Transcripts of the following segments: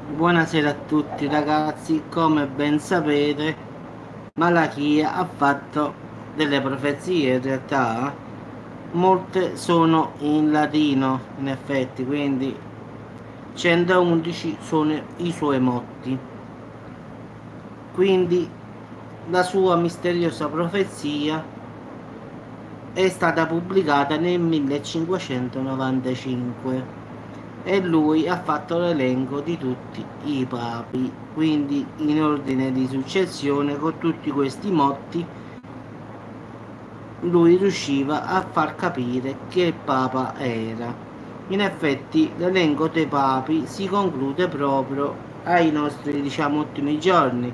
Buonasera a tutti ragazzi, come ben sapete Malachia ha fatto delle profezie, in realtà molte sono in latino in effetti, quindi 111 sono i suoi motti, quindi la sua misteriosa profezia è stata pubblicata nel 1595 e lui ha fatto l'elenco di tutti i papi, quindi in ordine di successione con tutti questi motti lui riusciva a far capire che papa era. In effetti l'elenco dei papi si conclude proprio ai nostri diciamo ultimi giorni.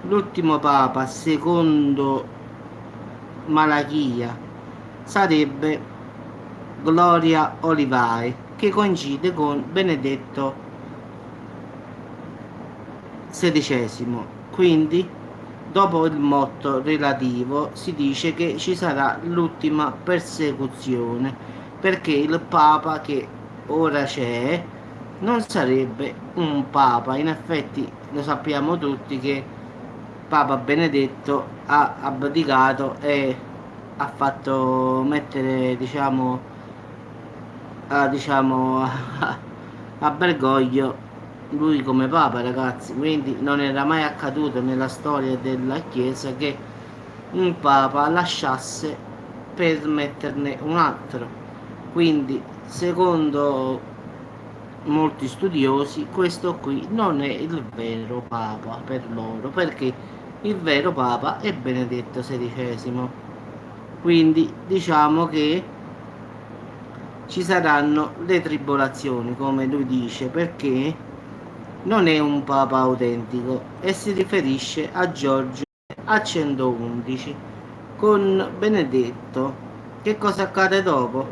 L'ultimo papa secondo Malachia sarebbe Gloria Olivae, che coincide con Benedetto XVI. Quindi, dopo il motto relativo, si dice che ci sarà l'ultima persecuzione, perché il Papa che ora c'è non sarebbe un Papa. In effetti, lo sappiamo tutti che Papa Benedetto ha abdicato e ha fatto mettere, diciamo, a Bergoglio lui come Papa, ragazzi. Quindi non era mai accaduto nella storia della Chiesa che un Papa lasciasse per metterne un altro. Quindi, secondo molti studiosi, questo qui non è il vero Papa per loro, perché il vero Papa è Benedetto XVI. Quindi diciamo che ci saranno le tribolazioni, come lui dice, perché non è un papa autentico e si riferisce a Giorgio a 111 con Benedetto. Che cosa accade dopo?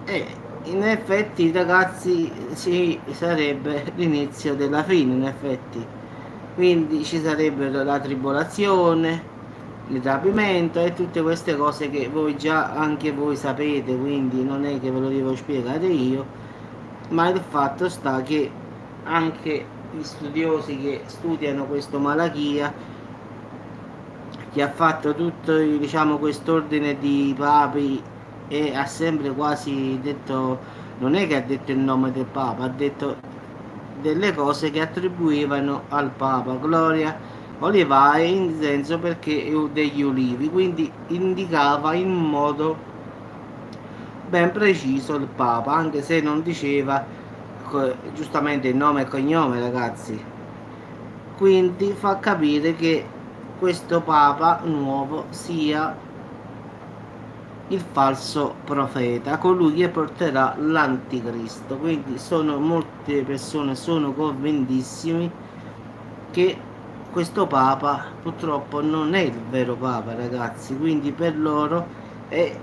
E in effetti, ragazzi, sì, sarebbe l'inizio della fine, in effetti. Quindi ci sarebbe la tribolazione, il rapimento e tutte queste cose che voi già anche voi sapete, quindi non è che ve lo devo spiegare io, ma il fatto sta che anche gli studiosi che studiano questo Malachia, che ha fatto tutto diciamo quest'ordine di papi e ha sempre quasi detto, non è che ha detto il nome del papa, ha detto delle cose che attribuivano al papa, gloria olivae in senso perché è degli ulivi, quindi indicava in modo ben preciso il papa, anche se non diceva giustamente il nome e cognome, ragazzi. Quindi fa capire che questo papa nuovo sia il falso profeta, colui che porterà l'anticristo. Quindi sono molte persone sono convintissimi che questo papa purtroppo non è il vero papa, ragazzi. Quindi per loro è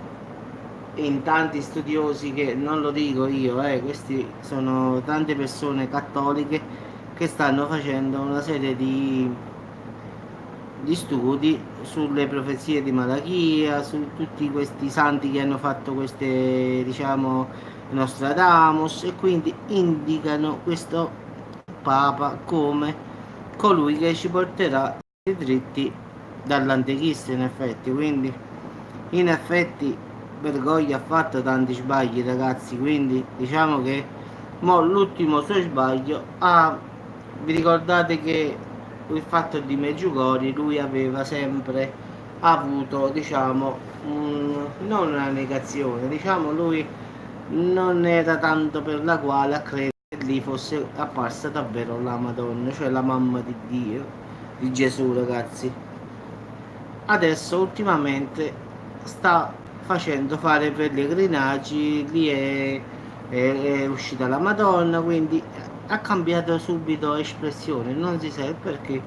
in tanti studiosi che non lo dico io, questi sono tante persone cattoliche che stanno facendo una serie di studi sulle profezie di Malachia, su tutti questi santi che hanno fatto queste, diciamo, Nostradamus e quindi indicano questo Papa come colui che ci porterà i dritti dall'antichista in effetti, quindi in effetti Bergoglio ha fatto tanti sbagli ragazzi, quindi diciamo che mo l'ultimo suo sbaglio vi ricordate che il fatto di Meggiugori lui aveva sempre avuto diciamo non una negazione, diciamo lui non era tanto per la quale a credere che lì fosse apparsa davvero la Madonna, cioè la mamma di Dio, di Gesù ragazzi. Adesso ultimamente sta facendo fare pellegrinaggi, lì è uscita la Madonna, quindi ha cambiato subito espressione, non si sa il perché,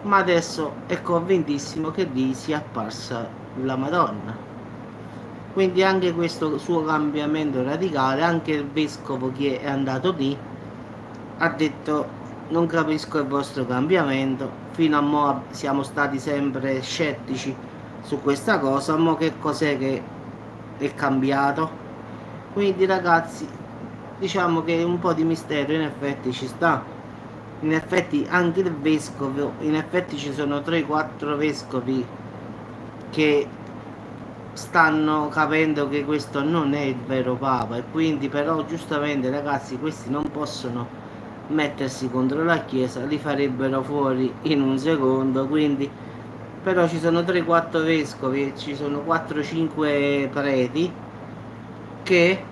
ma adesso è convintissimo che lì sia apparsa la Madonna. Quindi anche questo suo cambiamento radicale, anche il vescovo che è andato lì ha detto non capisco il vostro cambiamento, fino a mo' siamo stati sempre scettici su questa cosa, mo che cos'è che è cambiato? Quindi ragazzi diciamo che un po' di mistero in effetti ci sta. In effetti anche il vescovo, in effetti ci sono 3-4 vescovi che stanno capendo che questo non è il vero Papa, e quindi però giustamente ragazzi questi non possono mettersi contro la Chiesa, li farebbero fuori in un secondo. Quindi però ci sono 3-4 vescovi, ci sono 4-5 preti che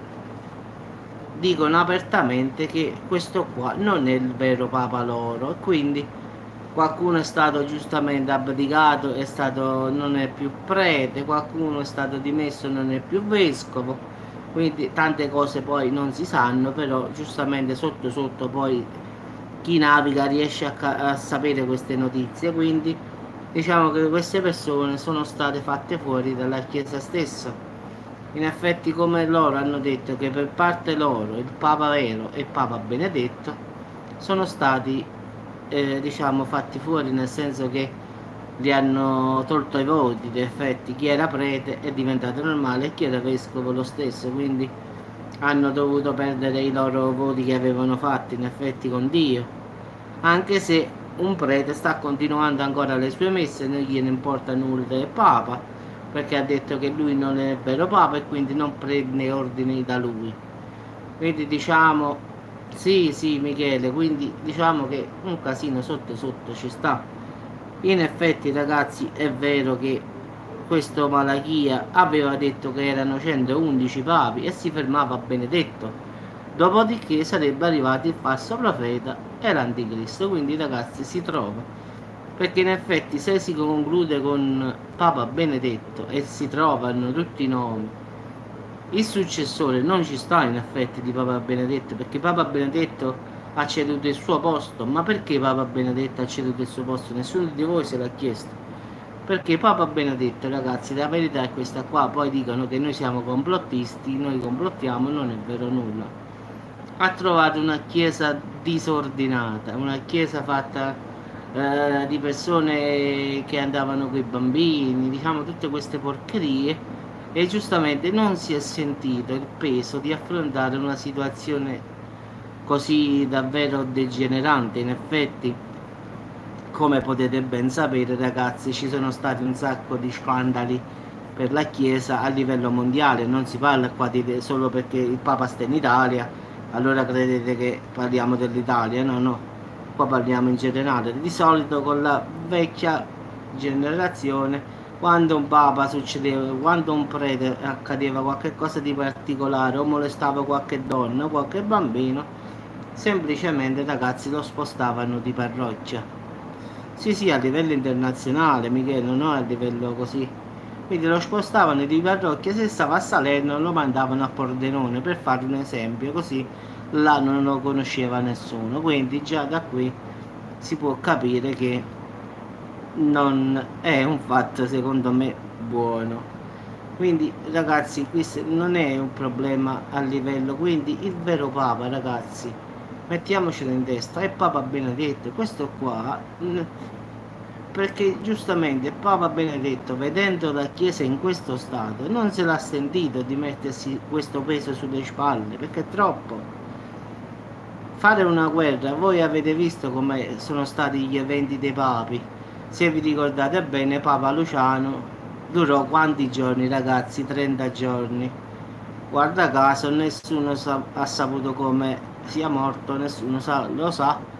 dicono apertamente che questo qua non è il vero Papa loro, e quindi qualcuno è stato giustamente abdicato, non è più prete, qualcuno è stato dimesso, non è più vescovo, quindi tante cose poi non si sanno, però giustamente sotto sotto poi chi naviga riesce a sapere queste notizie. Quindi diciamo che queste persone sono state fatte fuori dalla Chiesa stessa. In effetti, come loro hanno detto che per parte loro il Papa vero e il Papa Benedetto sono stati diciamo fatti fuori, nel senso che li hanno tolto i voti. In effetti chi era prete è diventato normale e chi era vescovo lo stesso, quindi hanno dovuto perdere i loro voti che avevano fatto in effetti con Dio, anche se un prete sta continuando ancora le sue messe, non gliene importa nulla del Papa, perché ha detto che lui non è il vero Papa e quindi non prende ordini da lui. Quindi diciamo, sì, sì, Michele, quindi diciamo che un casino sotto sotto ci sta. In effetti, ragazzi, è vero che questo Malachia aveva detto che erano 111 papi e si fermava a Benedetto. Dopodiché sarebbe arrivato il falso profeta e l'anticristo. Quindi, ragazzi, si trova. Perché in effetti se si conclude con Papa Benedetto e si trovano tutti i nomi, il successore non ci sta in effetti di Papa Benedetto, perché Papa Benedetto ha ceduto il suo posto. Ma perché Papa Benedetto ha ceduto il suo posto? Nessuno di voi se l'ha chiesto. Perché Papa Benedetto, ragazzi, la verità è questa qua. Poi dicono che noi siamo complottisti, noi complottiamo, non è vero nulla. Ha trovato una chiesa disordinata, una chiesa fatta di persone che andavano con i bambini, diciamo tutte queste porcherie, e giustamente non si è sentito il peso di affrontare una situazione così davvero degenerante. In effetti, come potete ben sapere, ragazzi, ci sono stati un sacco di scandali per la Chiesa a livello mondiale. Non si parla qua solo perché il Papa sta in Italia, allora credete che parliamo dell'Italia? No, no, qua parliamo in generale. Di solito con la vecchia generazione, quando un papa succedeva, quando un prete accadeva qualche cosa di particolare o molestava qualche donna o qualche bambino, semplicemente, ragazzi, lo spostavano di parrocchia. Sì, sì, a livello internazionale, Michele, non a livello così. Quindi lo spostavano di parrocchia, se stava a Salerno lo mandavano a Pordenone, per fare un esempio, così là non lo conosceva nessuno. Quindi già da qui si può capire che non è un fatto secondo me buono. Quindi ragazzi, questo non è un problema a livello, quindi il vero Papa, ragazzi, mettiamocelo in testa, è Papa Benedetto. Questo qua perché giustamente Papa Benedetto, vedendo la Chiesa in questo stato, non se l'ha sentito di mettersi questo peso sulle spalle, perché è troppo. Fare una guerra, voi avete visto come sono stati gli eventi dei papi. Se vi ricordate bene, Papa Luciano durò quanti giorni, ragazzi? 30 giorni. Guarda caso, nessuno ha saputo come sia morto, nessuno lo sa.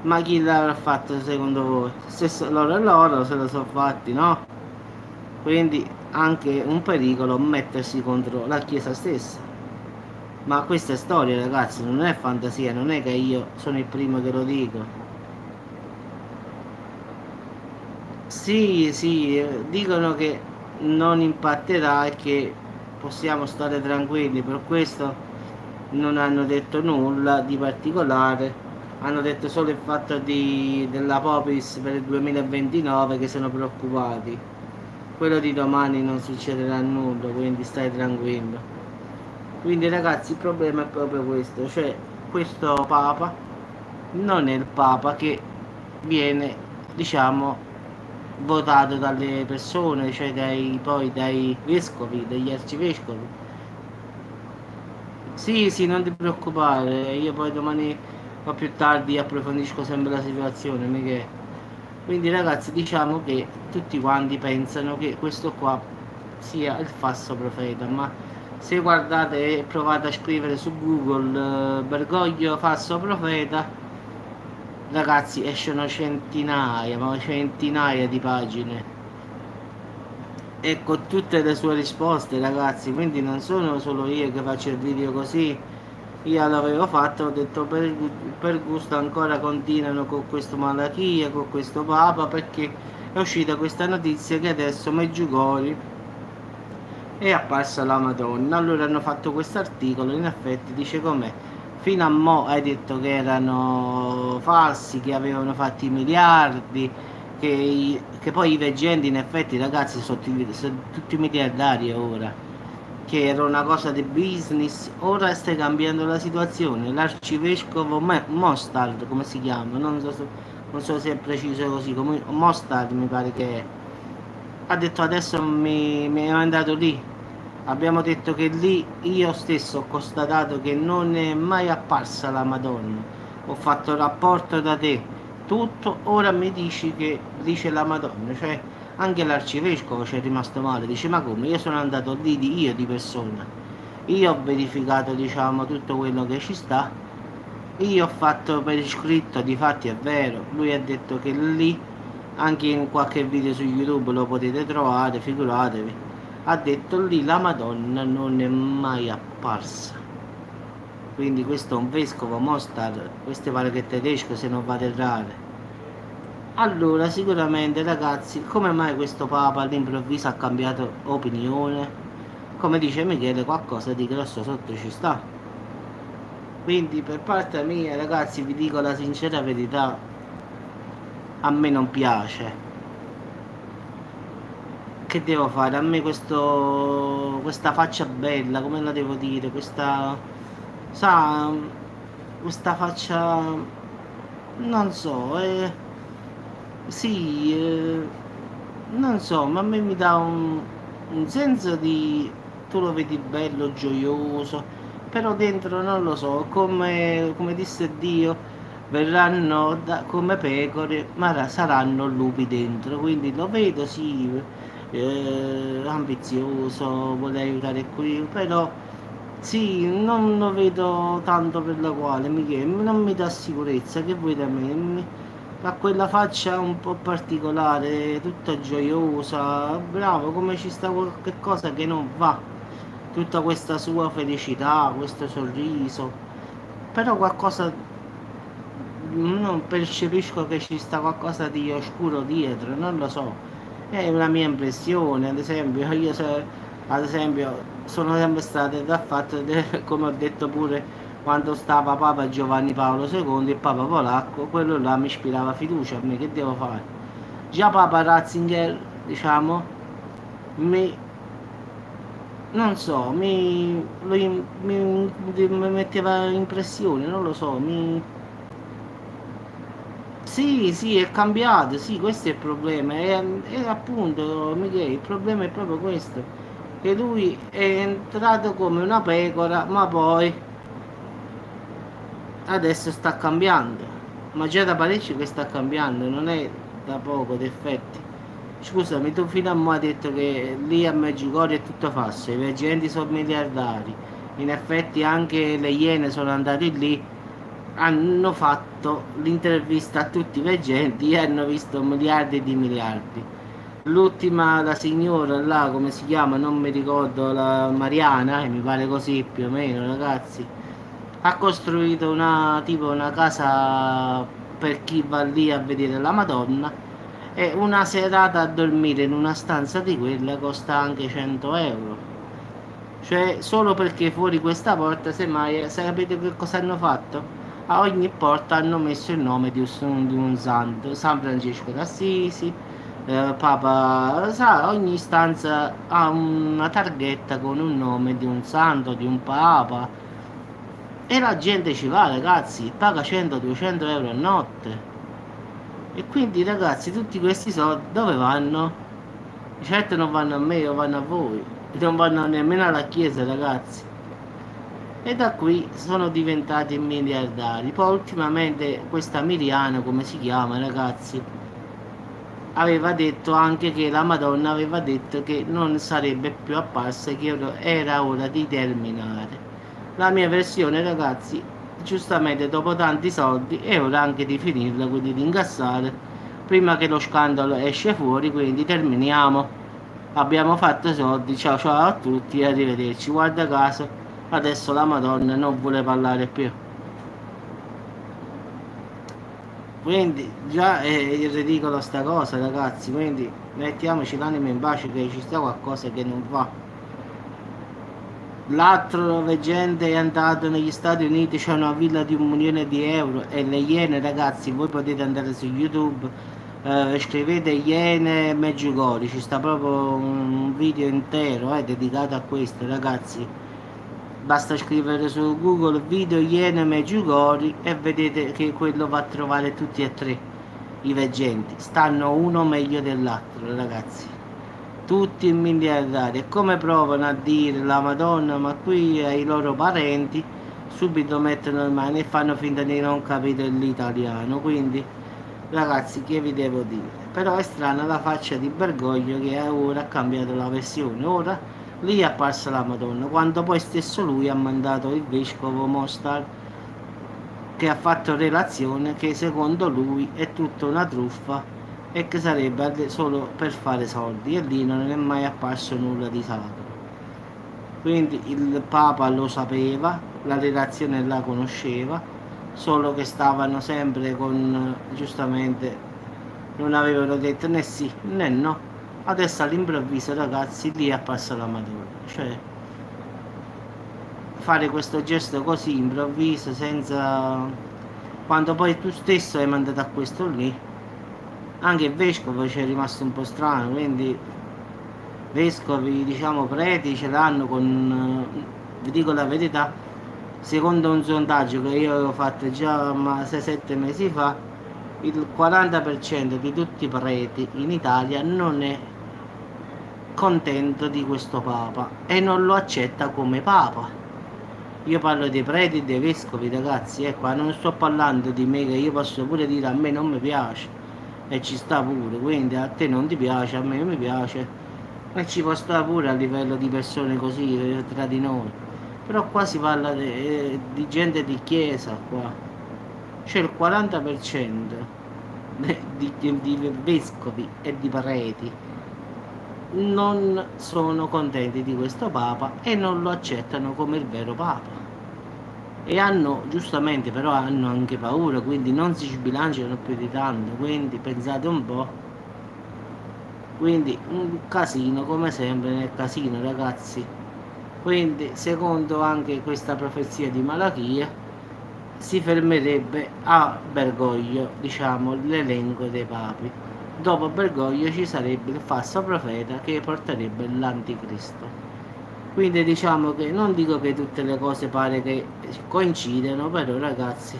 Ma chi l'avrà fatto secondo voi? Stesso loro e loro se lo sono fatti, no? Quindi anche un pericolo mettersi contro la Chiesa stessa. Ma questa è storia, ragazzi, non è fantasia, non è che io sono il primo che lo dico. Sì, sì, dicono che non impatterà e che possiamo stare tranquilli, per questo non hanno detto nulla di particolare. Hanno detto solo il fatto della Popis per il 2029, che sono preoccupati. Quello di domani non succederà nulla, quindi stai tranquillo. Quindi ragazzi, il problema è proprio questo, cioè questo Papa non è il Papa che viene, diciamo, votato dalle persone, cioè poi dai vescovi, dagli arcivescovi. Sì, sì, non ti preoccupare, io poi domani o più tardi approfondisco sempre la situazione, mica. Quindi ragazzi, diciamo che tutti quanti pensano che questo qua sia il falso profeta, ma se guardate e provate a scrivere su Google Bergoglio falso profeta, ragazzi, escono centinaia, ma centinaia di pagine e con tutte le sue risposte, ragazzi. Quindi non sono solo io che faccio il video così, io l'avevo fatto, ho detto per gusto ancora continuano con questo Malachia, con questo Papa, perché è uscita questa notizia che adesso Meggiugori è apparsa la Madonna. Allora hanno fatto questo articolo, in effetti dice com'è. Fino a mo' hai detto che erano falsi, che avevano fatto i miliardi, che poi i veggenti in effetti ragazzi sono tutti miliardari ora, che era una cosa di business. Ora stai cambiando la situazione. L'arcivescovo Mostard, come si chiama? Non so se è preciso così, come Mostard mi pare che è. Ha detto adesso mi è mandato lì. Abbiamo detto che lì io stesso ho constatato che non è mai apparsa la Madonna. Ho fatto rapporto da te, tutto, ora mi dici che dice la Madonna, cioè anche l'arcivescovo ci è rimasto male, dice ma come? Io sono andato lì io di persona, io ho verificato diciamo tutto quello che ci sta, io ho fatto per iscritto, difatti è vero, lui ha detto che lì, anche in qualche video su YouTube lo potete trovare, figuratevi, ha detto lì la Madonna non è mai apparsa. Quindi questo è un vescovo Mostar, questo pare che è tedesco se non vado errare. Allora, sicuramente ragazzi, come mai questo Papa all'improvviso ha cambiato opinione? Come dice Michele, qualcosa di grosso sotto ci sta. Quindi per parte mia, ragazzi, vi dico la sincera verità, a me non piace. Che devo fare? A me questa faccia bella, come la devo dire? Sa, questa faccia, non so, sì, non so, ma a me mi dà un senso di, tu lo vedi bello, gioioso, però dentro non lo so, come disse Dio, verranno come pecore, ma saranno lupi dentro, quindi lo vedo, sì, ambizioso, vuole aiutare qui, però sì, non lo vedo tanto per la quale, Michele, non mi dà sicurezza, che vuoi da me? Ha quella faccia un po' particolare, tutta gioiosa, bravo, come ci sta qualche cosa che non va, tutta questa sua felicità, questo sorriso, però qualcosa, non percepisco che ci sta qualcosa di oscuro dietro, non lo so, è una mia impressione, ad esempio, ad esempio, sono sempre stato dal fatto, come ho detto pure quando stava Papa Giovanni Paolo II, il Papa polacco, quello là mi ispirava fiducia a me, che devo fare? Già Papa Ratzinger, diciamo, mi, non so, mi metteva impressione, non lo so, sì, sì, è cambiato, sì, questo è il problema. E appunto, Michele, il problema è proprio questo, che lui è entrato come una pecora, ma poi adesso sta cambiando. Ma già da parecchio che sta cambiando, non è da poco, d'effetti. Scusami, tu fino a mo' hai detto che lì a Medjugorje è tutto falso, i veggenti sono miliardari. In effetti anche le Iene sono andate lì, hanno fatto l'intervista a tutti i veggenti e hanno visto miliardi di miliardi. L'ultima, la signora là, come si chiama, non mi ricordo, la Mariana, mi pare così più o meno, ragazzi, ha costruito una, tipo una casa per chi va lì a vedere la Madonna e una serata a dormire in una stanza di quella costa anche 100 euro. Cioè, solo perché fuori questa porta, semmai, sapete che cosa hanno fatto? A ogni porta hanno messo il nome di un santo, San Francesco d'Assisi, Papa, sa, ogni stanza ha una targhetta con un nome di un santo, di un papa, e la gente ci va, ragazzi, paga 100-200 euro a notte. E quindi, ragazzi, tutti questi soldi dove vanno? Certo non vanno a me o vanno a voi, non vanno nemmeno alla chiesa, ragazzi. e da qui sono diventati miliardari. Poi ultimamente questa Miriana, come si chiama, ragazzi, aveva detto anche che la Madonna aveva detto che non sarebbe più apparsa, che era ora di terminare. La mia versione, ragazzi, giustamente dopo tanti soldi è ora anche di finirla, quindi di incassare prima che lo scandalo esce fuori, quindi terminiamo. Abbiamo fatto soldi, ciao ciao a tutti e arrivederci. Guarda caso, adesso la Madonna non vuole parlare più. Quindi già è ridicolo sta cosa, ragazzi, quindi mettiamoci l'anima in pace che ci sta qualcosa che non va. L'altro leggenda è andato negli Stati Uniti, c'è una villa di 1 milione di euro e le Iene, ragazzi, voi potete andare su YouTube, scrivete Iene Meggiugori, ci sta proprio un video intero dedicato a questo, ragazzi. Basta scrivere su Google video Iene Meggiugori e vedete che quello va a trovare tutti e tre i veggenti. Stanno uno meglio dell'altro, ragazzi. Tutti miliardari. E come provano a dire la Madonna, ma qui ai loro parenti, subito mettono le mani e fanno finta di non capire l'italiano. Quindi, ragazzi, che vi devo dire? Però è strana la faccia di Bergoglio che ora ha cambiato la versione. Ora lì è apparsa la Madonna, quando poi stesso lui ha mandato il vescovo Mostar che ha fatto relazione che secondo lui è tutta una truffa e che sarebbe solo per fare soldi, e lì non è mai apparso nulla di sacro. Quindi il Papa lo sapeva, la relazione la conosceva, solo che stavano sempre con, giustamente, non avevano detto né sì né no. Adesso all'improvviso, ragazzi, lì è apparsa la Madonna. Cioè, fare questo gesto così improvviso, senza, quando poi tu stesso hai mandato a questo lì. Anche il vescovo ci è rimasto un po' strano, quindi vescovi, diciamo preti, ce l'hanno con, vi dico la verità, secondo un sondaggio che io avevo fatto già 6-7 mesi fa, il 40% di tutti i preti in Italia non è contento di questo Papa e non lo accetta come Papa. Io parlo dei preti e dei vescovi, ragazzi, ecco, non sto parlando di me, che io posso pure dire a me non mi piace e ci sta pure, quindi a te non ti piace, a me non mi piace e ci può stare pure a livello di persone così tra di noi. Però qua si parla di gente di chiesa qua, c'è il 40% di vescovi e di preti non sono contenti di questo Papa e non lo accettano come il vero Papa. E hanno, giustamente, però hanno anche paura, quindi non si sbilanciano più di tanto, quindi pensate un po'. Quindi un casino, come sempre nel casino, ragazzi. Quindi, secondo anche questa profezia di Malachia, si fermerebbe a Bergoglio, diciamo, l'elenco dei papi. Dopo Bergoglio ci sarebbe il falso profeta che porterebbe l'anticristo. Quindi diciamo che non dico che tutte le cose pare che coincidano, però ragazzi,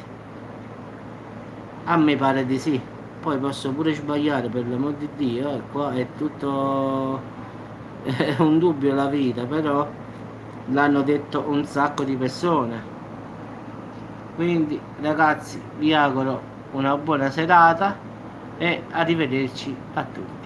a me pare di sì. Poi posso pure sbagliare, per l'amor di Dio, qua è tutto è un dubbio la vita, però l'hanno detto un sacco di persone. Quindi ragazzi, vi auguro una buona serata e arrivederci a tutti.